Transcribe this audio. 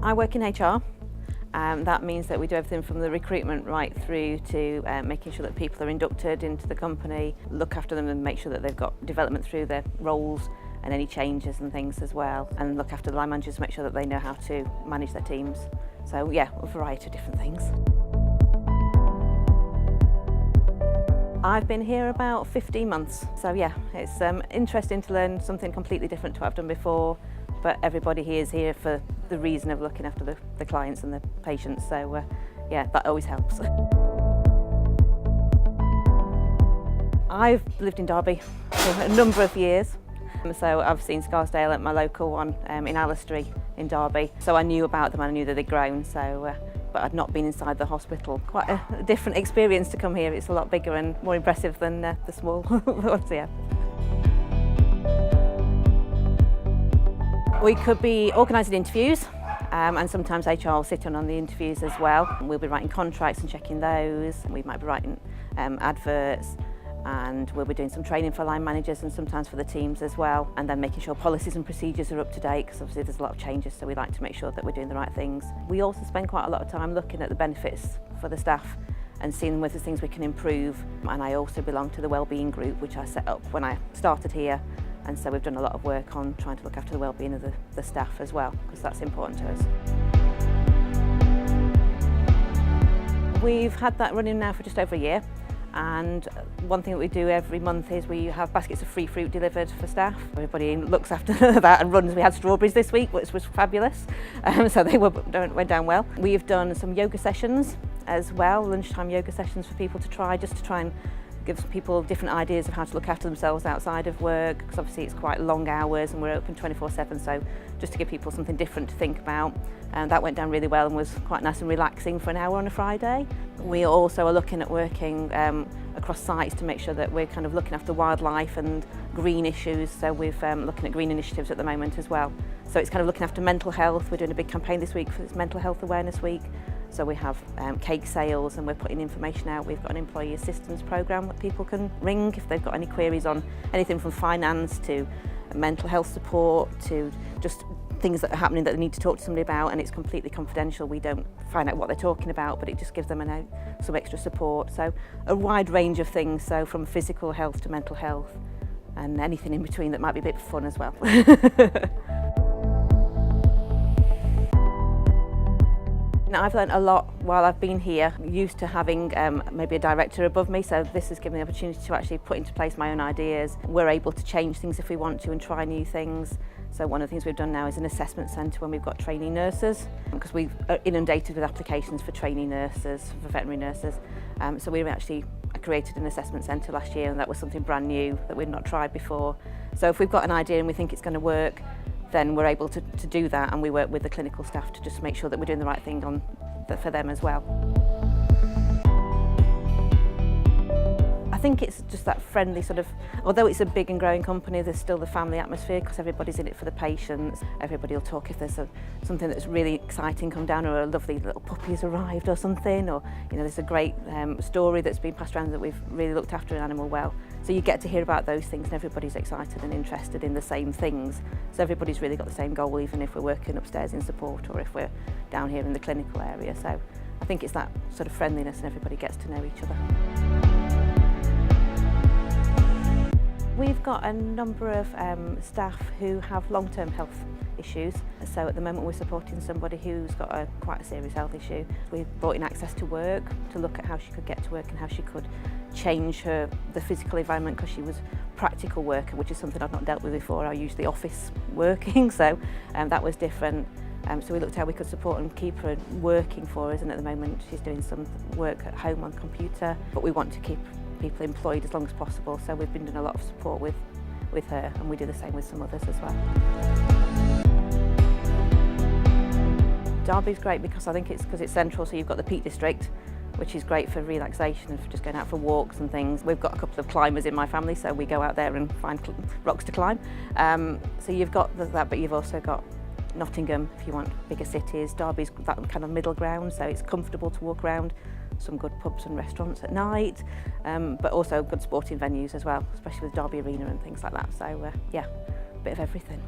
I work in HR. That means that we do everything from the recruitment right through to making sure that people are inducted into the company, look after them and make sure that they've got development through their roles and any changes and things as well, and look after the line managers to make sure that they know how to manage their teams. So yeah, a variety of different things. I've been here about 15 months, so yeah, it's interesting to learn something completely different to what I've done before, but everybody here is here for the reason of looking after the clients and the patients, so yeah, that always helps. I've lived in Derby for a number of years, so I've seen Scarsdale at my local one in Allestree in Derby, so I knew about them and I knew that they'd grown, so but I'd not been inside the hospital. Quite a different experience to come here. It's a lot bigger and more impressive than the small ones, yeah. We could be organising interviews and sometimes HR will sit in on the interviews as well. We'll be writing contracts and checking those. We might be writing adverts, and we'll be doing some training for line managers and sometimes for the teams as well, and then making sure policies and procedures are up to date, because obviously there's a lot of changes, so we like to make sure that we're doing the right things. We also spend quite a lot of time looking at the benefits for the staff and seeing whether there's things we can improve. And I also belong to the wellbeing group, which I set up when I started here, and so we've done a lot of work on trying to look after the wellbeing of the staff as well, because that's important to us. We've had that running now for just over a year. And one thing that we do every month is we have baskets of free fruit delivered for staff. Everybody looks after that and runs. We had strawberries this week, which was fabulous, so they went down well. We've done some yoga sessions as well, lunchtime yoga sessions for people to try, just to try and give people different ideas of how to look after themselves outside of work, because obviously it's quite long hours and we're open 24/7, so just to give people something different to think about. And that went down really well and was quite nice and relaxing for an hour on a Friday. We also are looking at working across sites to make sure that we're kind of looking after wildlife and green issues, so we're looking at green initiatives at the moment as well. So it's kind of looking after mental health. We're doing a big campaign this week for this Mental Health Awareness Week. So we have cake sales and we're putting information out. We've got an employee assistance programme that people can ring if they've got any queries on anything from finance to mental health support to just things that are happening that they need to talk to somebody about, and it's completely confidential. We don't find out what they're talking about, but it just gives them some extra support. So a wide range of things, so from physical health to mental health and anything in between that might be a bit fun as well. Now, I've learned a lot while I've been here. I'm used to having maybe a director above me, so this has given me the opportunity to actually put into place my own ideas. We're able to change things if we want to and try new things. So one of the things we've done now is an assessment centre when we've got trainee nurses, because we've inundated with applications for trainee nurses, for veterinary nurses. So we actually created an assessment centre last year, and that was something brand new that we'd not tried before. So if we've got an idea and we think it's going to work, then we're able to do that, and we work with the clinical staff to just make sure that we're doing the right thing for them as well. I think it's just that friendly sort of, although it's a big and growing company, there's still the family atmosphere because everybody's in it for the patients. Everybody will talk if there's something that's really exciting come down, or a lovely little puppy has arrived or something, or there's a great story that's been passed around that we've really looked after an animal well. So you get to hear about those things and everybody's excited and interested in the same things. So everybody's really got the same goal, even if we're working upstairs in support or if we're down here in the clinical area. So I think it's that sort of friendliness and everybody gets to know each other. We've got a number of staff who have long-term health issues. So at the moment we're supporting somebody who's got quite a serious health issue. We've brought in Access to Work to look at how she could get to work and how she could change the physical environment, because she was practical worker, which is something I've not dealt with before. I usually office working, so that was different. So we looked at how we could support and keep her working for us, and at the moment she's doing some work at home on computer, but we want to keep people employed as long as possible, so we've been doing a lot of support with her, and we do the same with some others as well. Derby's great because I think it's central, so you've got the Peak District, which is great for relaxation and for just going out for walks and things. We've got a couple of climbers in my family, so we go out there and find rocks to climb. So you've got that, but you've also got Nottingham if you want bigger cities. Derby's that kind of middle ground, so it's comfortable to walk around. Some good pubs and restaurants at night, but also good sporting venues as well, especially with Derby Arena and things like that. So yeah, a bit of everything.